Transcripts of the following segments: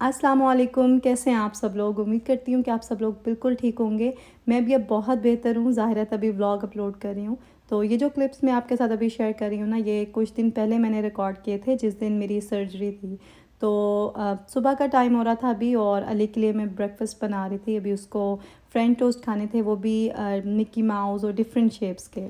अस्सलामुअलैकुम, कैसे हैं आप सब लोग? उम्मीद करती हूँ कि आप सब लोग बिल्कुल ठीक होंगे। मैं भी अब बहुत बेहतर हूँ, ज़ाहिर है तभी व्लॉग अपलोड कर रही हूँ। तो ये जो क्लिप्स मैं आपके साथ अभी शेयर कर रही हूँ ना, ये कुछ दिन पहले मैंने रिकॉर्ड किए थे जिस दिन मेरी सर्जरी थी। तो सुबह का टाइम हो रहा था अभी और अली के लिए मैं ब्रेकफ़ास्ट बना रही थी। अभी उसको फ्रेंच टोस्ट खाने थे, वो भी मिक्की माउस और डिफरेंट शेप्स के।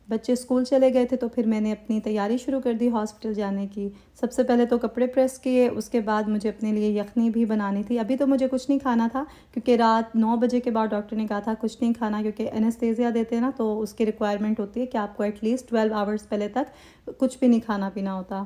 बच्चे स्कूल चले गए थे तो फिर मैंने अपनी तैयारी शुरू कर दी हॉस्पिटल जाने की। सबसे पहले तो कपड़े प्रेस किए, उसके बाद मुझे अपने लिए यखनी भी बनानी थी। अभी तो मुझे कुछ नहीं खाना था क्योंकि रात 9 बजे के बाद डॉक्टर ने कहा था कुछ नहीं खाना, क्योंकि एनेस्थेसिया देते हैं ना, तो उसकी रिक्वायरमेंट होती है कि आपको एटलीस्ट 12 आवर्स पहले तक कुछ भी नहीं खाना पीना होता।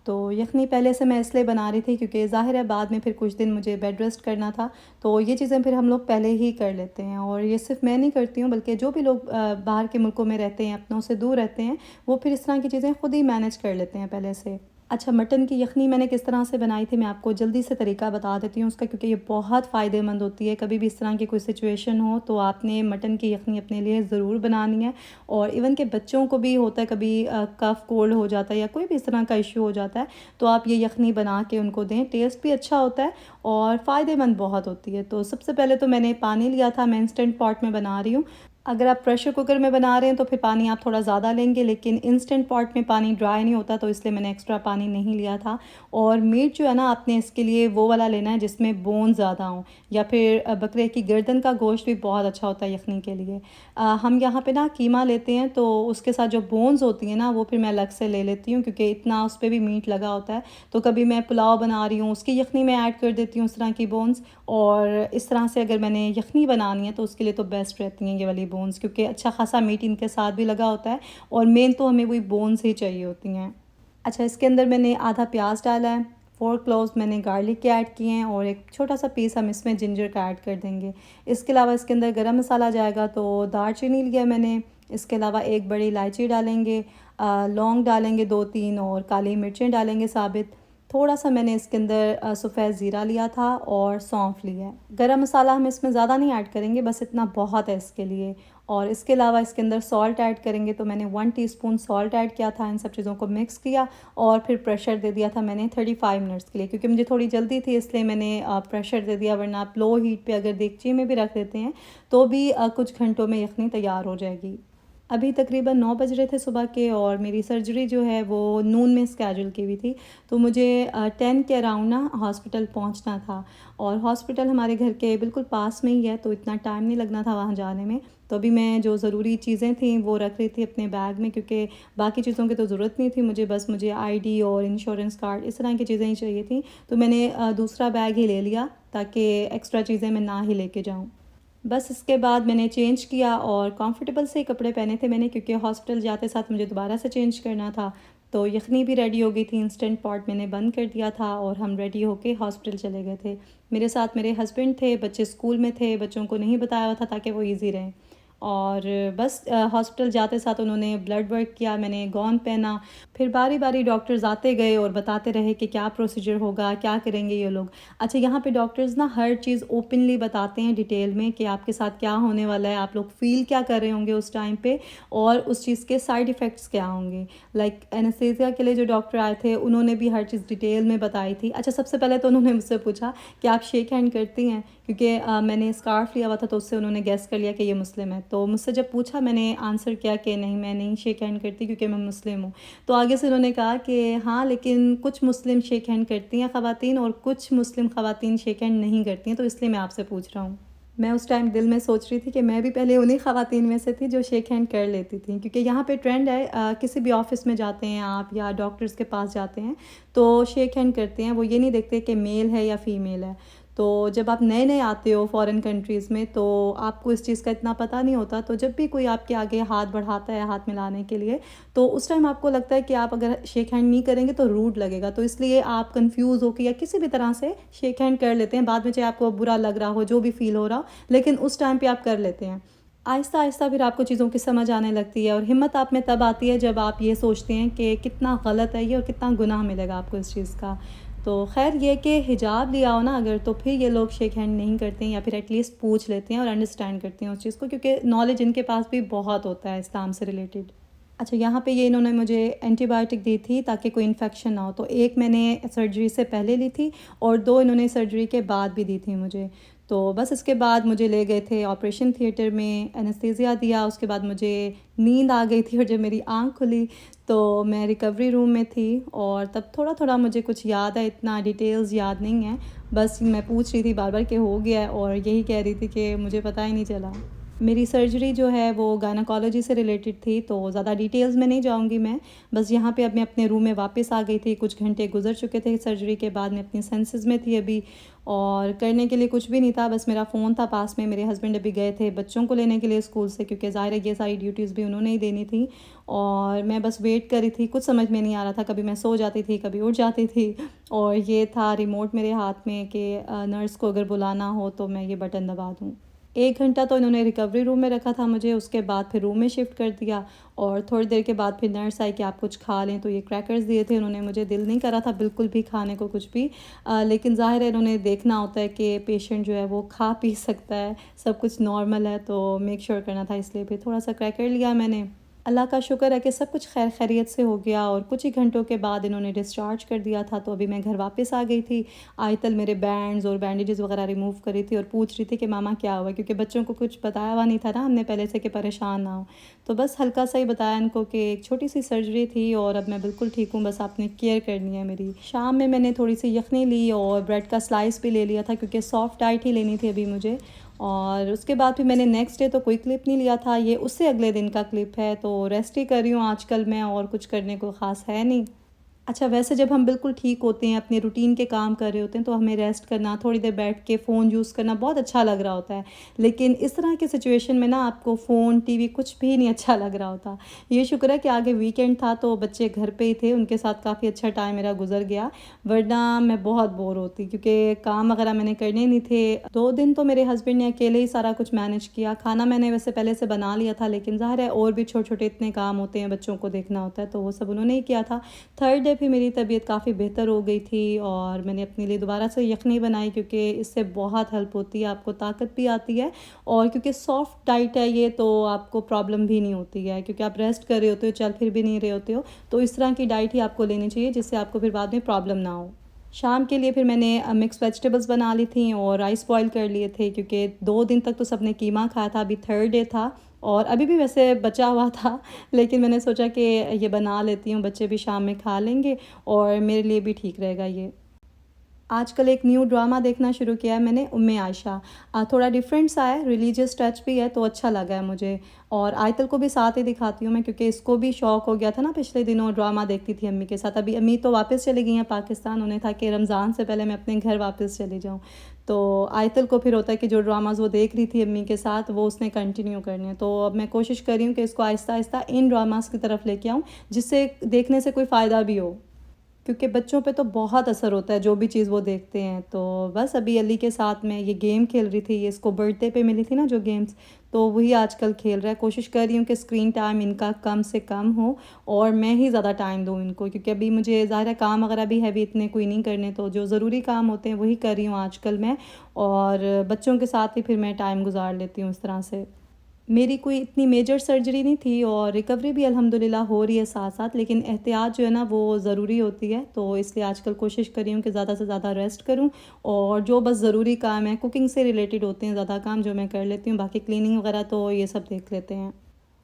तो यखनी पहले से मैं इसलिए बना रही थी क्योंकि ज़ाहिर है बाद में फिर कुछ दिन मुझे बेड रेस्ट करना था, तो ये चीज़ें फिर हम लोग पहले ही कर लेते हैं। और ये सिर्फ मैं नहीं करती हूँ, बल्कि जो भी लोग बाहर के मुल्कों में रहते हैं, अपनों से दूर रहते हैं, वो फिर इस तरह की चीज़ें खुद ही मैनेज कर लेते हैं पहले से। अच्छा, मटन की यखनी मैंने किस तरह से बनाई थी मैं आपको जल्दी से तरीका बता देती हूँ उसका, क्योंकि ये बहुत फ़ायदेमंद होती है। कभी भी इस तरह की कोई सिचुएशन हो तो आपने मटन की यखनी अपने लिए ज़रूर बनानी है। और इवन के बच्चों को भी होता है कभी कफ़ कोल्ड हो जाता है या कोई भी इस तरह का इशू हो जाता है, तो आप ये यखनी बना के उनको दें। टेस्ट भी अच्छा होता है और फ़ायदेमंद बहुत होती है। तो सबसे पहले तो मैंने पानी लिया था, मैं इंस्टेंट पॉट में बना रही हूँ। अगर आप प्रेशर कुकर में बना रहे हैं तो फिर पानी आप थोड़ा ज़्यादा लेंगे, लेकिन इंस्टेंट पॉट में पानी ड्राई नहीं होता, तो इसलिए मैंने एक्स्ट्रा पानी नहीं लिया था। और मीट जो है ना, आपने इसके लिए वो वाला लेना है जिसमें बोन ज़्यादा हों, या फिर बकरे की गर्दन का गोश्त भी बहुत अच्छा होता है यखनी के लिए। हम यहाँ पे ना कीमा लेते हैं, तो उसके साथ जो बोन्स होती हैं ना, वो फिर मैं अलग से ले लेती हूँ क्योंकि इतना उस पर भी मीट लगा होता है। तो कभी मैं पुलाव बना रही हूँ, उसकी यखनी में ऐड कर देती हूँ उस तरह की बोन्स। और इस तरह से अगर मैंने यखनी बनानी है तो उसके लिए तो बेस्ट रहती हैं ये वाली बोन्स, क्योंकि अच्छा खासा मीट इनके साथ भी लगा होता है और मेन तो हमें वही बोन्स ही चाहिए होती हैं। अच्छा, इसके अंदर मैंने आधा प्याज डाला है, 4 क्लोव्स मैंने गार्लिक के ऐड किए हैं और एक छोटा सा पीस हम इसमें जिंजर का ऐड कर देंगे। इसके अलावा इसके अंदर गरम मसाला जाएगा, तो दालचीनी लिया मैंने। इसके अलावा एक बड़ी इलायची डालेंगे, लौंग डालेंगे 2-3 और काली मिर्चें डालेंगे साबित। थोड़ा सा मैंने इसके अंदर सफ़ेद ज़ीरा लिया था और सौंफ लिया है। गरम मसाला हम इसमें ज़्यादा नहीं ऐड करेंगे, बस इतना बहुत है इसके लिए। और इसके अलावा इसके अंदर सॉल्ट ऐड करेंगे, तो मैंने 1 टीस्पून सॉल्ट ऐड किया था। इन सब चीज़ों को मिक्स किया और फिर प्रेशर दे दिया था मैंने 35 मिनट्स के लिए, क्योंकि मुझे थोड़ी जल्दी थी इसलिए मैंने प्रेशर दे दिया। वरना आप लो हीट पे अगर देगची में भी रख देते हैं तो भी कुछ घंटों में यखनी तैयार हो जाएगी। अभी तकरीबन 9 बज रहे थे सुबह के और मेरी सर्जरी जो है वो नून में स्केड्यूल की हुई थी, तो मुझे 10 के अराउंड ना हॉस्पिटल पहुंचना था। और हॉस्पिटल हमारे घर के बिल्कुल पास में ही है, तो इतना टाइम नहीं लगना था वहां जाने में। तो अभी मैं जो ज़रूरी चीज़ें थी वो रख रही थी अपने बैग में, क्योंकि बाकी चीज़ों की तो ज़रूरत नहीं थी मुझे, बस मुझे आईडी और इंश्योरेंस कार्ड इस तरह की चीज़ें ही चाहिए थी। तो मैंने दूसरा बैग ही ले लिया ताकि एक्स्ट्रा चीज़ें मैं ना ही लेके जाऊँ। बस इसके बाद मैंने चेंज किया और कंफर्टेबल से कपड़े पहने थे मैंने, क्योंकि हॉस्पिटल जाते साथ मुझे दोबारा से चेंज करना था। तो यखनी भी रेडी हो गई थी, इंस्टेंट पॉट मैंने बंद कर दिया था और हम रेडी होके हॉस्पिटल चले गए थे। मेरे साथ मेरे हस्बैंड थे, बच्चे स्कूल में थे, बच्चों को नहीं बताया हुआ था ताकि वो ईज़ी रहें। और बस हॉस्पिटल जाते साथ उन्होंने ब्लड वर्क किया, मैंने गाउन पहना। फिर बारी बारी डॉक्टर्स आते गए और बताते रहे कि क्या प्रोसीजर होगा, क्या करेंगे ये लोग। अच्छा, यहाँ पे डॉक्टर्स ना हर चीज़ ओपनली बताते हैं डिटेल में कि आपके साथ क्या होने वाला है, आप लोग फील क्या कर रहे होंगे उस टाइम पे, और उस चीज़ के साइड इफ़ेक्ट्स क्या होंगे। लाइक एनेस्थेसिया के लिए जो डॉक्टर आए थे उन्होंने भी हर चीज़ डिटेल में बताई थी। अच्छा, सबसे पहले तो उन्होंने मुझसे पूछा कि आप शेक हैंड करती हैं, क्योंकि मैंने स्कार्फ लिया हुआ था तो उससे उन्होंने गेस कर लिया कि ये मुस्लिम है। तो मुझसे जब पूछा मैंने आंसर किया कि नहीं, मैं नहीं शेक हैंड करती क्योंकि मैं मुस्लिम हूँ। तो आगे से उन्होंने कहा कि हाँ, लेकिन कुछ मुस्लिम शेक हैंड करती हैं ख़वातीन और कुछ मुस्लिम ख़वातीन शेक हैंड नहीं करती हैं, तो इसलिए मैं आपसे पूछ रहा हूँ। मैं उस टाइम दिल में सोच रही थी कि मैं भी पहले उन्हीं ख़वातीन में से थी जो शेक हैंड कर लेती थी, क्योंकि यहाँ पे ट्रेंड है, किसी भी ऑफ़िस में जाते हैं आप या डॉक्टर्स के पास जाते हैं तो शेक हैंड करते हैं। वो ये नहीं देखते कि मेल है या फ़ीमेल है। तो जब आप नए नए आते हो फ़ॉरेन कंट्रीज़ में तो आपको इस चीज़ का इतना पता नहीं होता, तो जब भी कोई आपके आगे हाथ बढ़ाता है हाथ मिलाने के लिए, तो उस टाइम आपको लगता है कि आप अगर शेक हैंड नहीं करेंगे तो रूड लगेगा, तो इसलिए आप कंफ्यूज होकर या किसी भी तरह से शेक हैंड कर लेते हैं। बाद में चाहे आपको बुरा लग रहा हो, जो भी फील हो रहा हो, लेकिन उस टाइम पे आप कर लेते हैं। आहिस्ता आहिस्ता फिर आपको चीज़ों की समझ आने लगती है और हिम्मत आप में तब आती है जब आप ये सोचते हैं कि कितना गलत है ये और कितना गुनाह मिलेगा आपको इस चीज़ का। तो खैर, ये कि हिजाब लिया हो ना अगर, तो फिर ये लोग शेक हैंड नहीं करते हैं या फिर एटलीस्ट पूछ लेते हैं और अंडरस्टैंड करते हैं उस चीज़ को, क्योंकि नॉलेज इनके पास भी बहुत होता है इस्लाम से रिलेटेड। अच्छा, यहाँ पे ये इन्होंने मुझे एंटीबायोटिक दी थी ताकि कोई इन्फेक्शन ना हो, तो एक मैंने सर्जरी से पहले ली थी और 2 इन्होंने सर्जरी के बाद भी दी थी मुझे। तो बस इसके बाद मुझे ले गए थे ऑपरेशन थिएटर में, एनेस्थीसिया दिया, उसके बाद मुझे नींद आ गई थी और जब मेरी आँख खुली तो मैं रिकवरी रूम में थी और तब थोड़ा-थोड़ा मुझे कुछ याद है, इतना डिटेल्स याद नहीं है। बस मैं पूछ रही थी बार-बार कि हो गया है और यही कह रही थी कि मुझे पता ही नहीं चला। मेरी सर्जरी जो है वो गायनेकोलॉजी से रिलेटेड थी, तो ज़्यादा डिटेल्स में नहीं जाऊँगी मैं। बस यहाँ पे अब मैं अपने रूम में वापस आ गई थी, कुछ घंटे गुज़र चुके थे सर्जरी के बाद, मैं अपनी सेंसेस में थी अभी और करने के लिए कुछ भी नहीं था, बस मेरा फ़ोन था पास में। मेरे हस्बैंड अभी गए थे बच्चों को लेने के लिए स्कूल से, क्योंकि ज़ाहिर है ये सारी ड्यूटीज़ भी उन्होंने ही देनी थी और मैं बस वेट कर रही थी। कुछ समझ में नहीं आ रहा था, कभी मैं सो जाती थी, कभी उठ जाती थी और ये था रिमोट मेरे हाथ में कि नर्स को अगर बुलाना हो तो मैं ये बटन दबा दूँ। 1 घंटा तो इन्होंने रिकवरी रूम में रखा था मुझे, उसके बाद फिर रूम में शिफ्ट कर दिया और थोड़ी देर के बाद फिर नर्स आई कि आप कुछ खा लें, तो ये क्रैकर्स दिए थे उन्होंने मुझे। दिल नहीं कर रहा था बिल्कुल भी खाने को कुछ भी, लेकिन ज़ाहिर है इन्होंने देखना होता है कि पेशेंट जो है वो खा पी सकता है, सब कुछ नॉर्मल है, तो मेक श्योर करना था, इसलिए फिर थोड़ा-सा क्रैकर लिया मैंने। अल्लाह का शुक्र है कि सब कुछ खैर खैरियत से हो गया और कुछ ही घंटों के बाद इन्होंने डिस्चार्ज कर दिया था, तो अभी मैं घर वापस आ गई थी। आयतल मेरे बैंड्स और बैंडेजेस वगैरह रिमूव कर रही थी और पूछ रही थी कि मामा क्या हुआ, क्योंकि बच्चों को कुछ बताया हुआ नहीं था ना हमने पहले से कि परेशान ना हो। तो बस हल्का सा ही बताया इनको कि एक छोटी सी सर्जरी थी और अब मैं बिल्कुल ठीक हूँ, बस आपने केयर करनी है मेरी। शाम में मैंने थोड़ी सी यखनी ली और ब्रेड का स्लाइस भी ले लिया था, क्योंकि सॉफ्ट डाइट ही लेनी थी अभी मुझे। और उसके बाद फिर मैंने नेक्स्ट डे तो कोई क्लिप नहीं लिया था, ये उससे अगले दिन का क्लिप है, तो रेस्ट ही कर रही हूँ आजकल मैं, और कुछ करने को ख़ास है नहीं। अच्छा, वैसे जब हम बिल्कुल ठीक होते हैं, अपने रूटीन के काम कर रहे होते हैं, तो हमें रेस्ट करना, थोड़ी देर बैठ के फ़ोन यूज़ करना बहुत अच्छा लग रहा होता है। लेकिन इस तरह की सिचुएशन में ना आपको फ़ोन, टीवी कुछ भी नहीं अच्छा लग रहा होता। ये शुक्र है कि आगे वीकेंड था तो बच्चे घर पे ही थे, उनके साथ काफ़ी अच्छा टाइम मेरा गुज़र गया, वरना मैं बहुत बोर होती, क्योंकि काम वगैरह मैंने करने नहीं थे। 2 दिन तो मेरे हस्बैंड ने अकेले ही सारा कुछ मैनेज किया। खाना मैंने वैसे पहले से बना लिया था, लेकिन ज़ाहिर है और भी छोटे-छोटे इतने काम होते हैं, बच्चों को देखना होता है, तो वो सब उन्होंने ही किया था। थर्ड डे फिर मेरी तबीयत काफ़ी बेहतर हो गई थी और मैंने अपने लिए दोबारा से यखनी बनाई, क्योंकि इससे बहुत हेल्प होती है, आपको ताकत भी आती है और क्योंकि सॉफ्ट डाइट है ये, तो आपको प्रॉब्लम भी नहीं होती है, क्योंकि आप रेस्ट कर रहे होते हो, चल फिर भी नहीं रहे होते हो, तो इस तरह की डाइट ही आपको लेनी चाहिए जिससे आपको फिर बाद में प्रॉब्लम ना हो। शाम के लिए फिर मैंने मिक्स वेजिटेबल्स बना ली थी और राइस बॉयल कर लिए थे, क्योंकि 2 दिन तक तो सबने कीमा खाया था, अभी थर्ड डे था और अभी भी वैसे बचा हुआ था, लेकिन मैंने सोचा कि ये बना लेती हूँ, बच्चे भी शाम में खा लेंगे और मेरे लिए भी ठीक रहेगा ये। आजकल एक न्यू ड्रामा देखना शुरू किया है मैंने, उम्मे आयशा। थोड़ा डिफरेंट सा है, रिलीजियस टच भी है, तो अच्छा लगा है मुझे और आयतल को भी साथ ही दिखाती हूँ मैं, क्योंकि इसको भी शौक हो गया था ना, पिछले दिनों ड्रामा देखती थी अम्मी के साथ। अभी अम्मी तो वापस चली गई हैं पाकिस्तान, उन्हें था कि रमज़ान से पहले मैं अपने घर वापस चली जाऊँ। तो आयतल को फिर होता है कि जो ड्रामाज़ वो देख रही थी अम्मी के साथ, वो उसने कंटिन्यू करने हैं। तो अब मैं कोशिश कर रही हूँ कि इसको आहिस्ता-आहिस्ता इन ड्रामाज़ की तरफ लेके आऊँ, जिससे देखने से कोई फ़ायदा भी हो। क्योंकि बच्चों पे तो बहुत असर होता है जो भी चीज़ वो देखते हैं। तो बस अभी अली के साथ मैं ये गेम खेल रही थी, ये इसको बर्थडे पे मिली थी ना जो गेम्स, तो वही आजकल खेल रहा है। कोशिश कर रही हूँ कि स्क्रीन टाइम इनका कम से कम हो और मैं ही ज़्यादा टाइम दूँ इनको, क्योंकि अभी मुझे ज़ाहिर है काम वगैरह भी हैवी इतने कोई नहीं करने, तो जो ज़रूरी काम होते हैं वही कर रही हूँ आजकल मैं, और बच्चों के साथ ही फिर मैं टाइम गुजार लेती हूँ इस तरह से। मेरी कोई इतनी मेजर सर्जरी नहीं थी और रिकवरी भी अल्हम्दुलिल्लाह हो रही है साथ-साथ, लेकिन एहतियात जो है ना वो ज़रूरी होती है, तो इसलिए आजकल कोशिश कर रही हूँ कि ज़्यादा से ज़्यादा रेस्ट करूँ और जो बस ज़रूरी काम है, कुकिंग से रिलेटेड होते हैं ज़्यादा काम जो मैं कर लेती हूँ, बाकी क्लीनिंग वगैरह तो ये सब देख लेते हैं।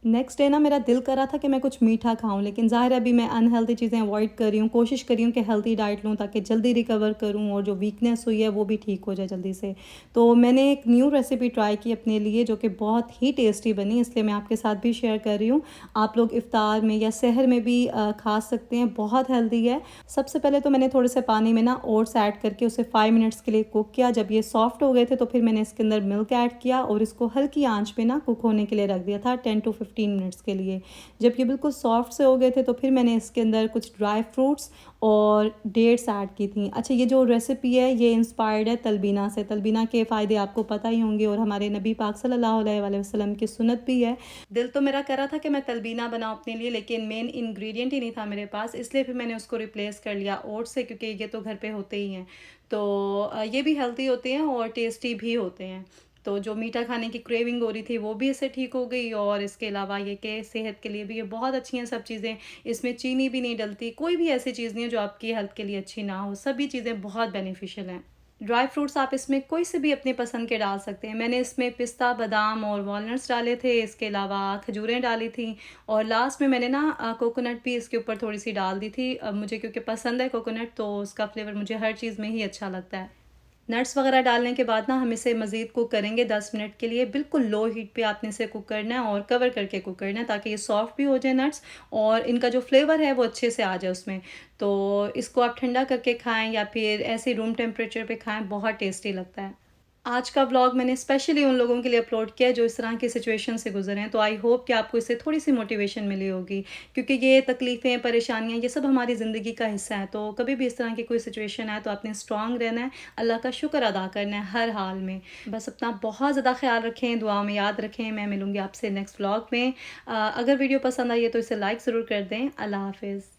नेक्स्ट डे ना मेरा दिल कर रहा था कि मैं कुछ मीठा खाऊं, लेकिन ज़ाहिर है अभी मैं अनहेल्दी चीज़ें अवॉइड कर रही हूँ, कोशिश कर रही हूँ कि हेल्दी डाइट लूँ ताकि जल्दी रिकवर करूँ और जो वीकनेस हुई है वो भी ठीक हो जाए जल्दी से। तो मैंने एक न्यू रेसिपी ट्राई की अपने लिए जो कि बहुत ही टेस्टी बनी, इसलिए मैं आपके साथ भी शेयर कर रही हूँ। आप लोग इफ्तार में या सहर में भी खा सकते हैं, बहुत हेल्दी है। सबसे पहले तो मैंने थोड़े से पानी में ना ओट्स ऐड करके उसे 5 मिनट्स के लिए कुक किया। जब ये सॉफ्ट हो गए थे तो फिर मैंने इसके अंदर मिल्क ऐड किया और इसको हल्की आंच पे ना कुक होने के लिए रख दिया था 10 टू 15 मिनट्स के लिए। जब ये बिल्कुल सॉफ्ट से हो गए थे तो फिर मैंने इसके अंदर कुछ ड्राई फ्रूट्स और डेट्स ऐड की थी। अच्छा, ये जो रेसिपी है ये इंस्पायर्ड है तलबीना से। तलबीना के फ़ायदे आपको पता ही होंगे और हमारे नबी पाक सल्लल्लाहु अलैहि वसल्लम की सुन्नत भी है। दिल तो मेरा कर रहा था कि मैं तलबीना बनाऊँ अपने लिए, लेकिन मेन इंग्रेडिएंट ही नहीं था मेरे पास, इसलिए फिर मैंने उसको रिप्लेस कर लिया ओट्स से, क्योंकि ये तो घर पे होते ही हैं। तो ये भी हेल्दी होते हैं और टेस्टी भी होते हैं। तो जो मीठा खाने की क्रेविंग हो रही थी वो भी इससे ठीक हो गई, और इसके अलावा ये कि सेहत के लिए भी ये बहुत अच्छी हैं सब चीज़ें। इसमें चीनी भी नहीं डलती, कोई भी ऐसी चीज़ नहीं है जो आपकी हेल्थ के लिए अच्छी ना हो, सभी चीज़ें बहुत बेनिफिशियल हैं। ड्राई फ्रूट्स आप इसमें कोई से भी अपनी पसंद के डाल सकते हैं। मैंने इसमें पिस्ता, बादाम और वॉलनट्स डाले थे, इसके अलावा खजूरें डाली थी, और लास्ट में मैंने ना कोकोनट भी इसके ऊपर थोड़ी-सी डाल दी थी। मुझे क्योंकि पसंद है कोकोनट, तो उसका फ्लेवर मुझे हर चीज़ में ही अच्छा लगता है। नट्स वगैरह डालने के बाद ना हम इसे मज़ीद कुक करेंगे 10 मिनट के लिए। बिल्कुल लो हीट पे आपने इसे कुक करना है और कवर करके कुक करना है, ताकि ये सॉफ्ट भी हो जाए नट्स, और इनका जो फ्लेवर है वो अच्छे से आ जाए उसमें। तो इसको आप ठंडा करके खाएँ या फिर ऐसे रूम टेम्परेचर पे खाएँ, बहुत टेस्टी लगता है। आज का व्लॉग मैंने स्पेशली उन लोगों के लिए अपलोड किया है जो इस तरह की सिचुएशन से गुज़रे हैं। तो आई होप कि आपको इससे थोड़ी-सी मोटिवेशन मिली होगी, क्योंकि ये तकलीफ़ें, परेशानियाँ, ये सब हमारी ज़िंदगी का हिस्सा है। तो कभी भी इस तरह की कोई सिचुएशन आए तो आपने स्ट्रॉन्ग रहना है, अल्लाह का शुक्र अदा करना है हर हाल में। बस अपना बहुत ज़्यादा ख़्याल रखें, दुआ में याद रखें। मैं मिलूँगी आपसे नेक्स्ट व्लॉग में। अगर वीडियो पसंद आई है तो इसे लाइक ज़रूर कर दें। अल्लाह हाफ़िज़।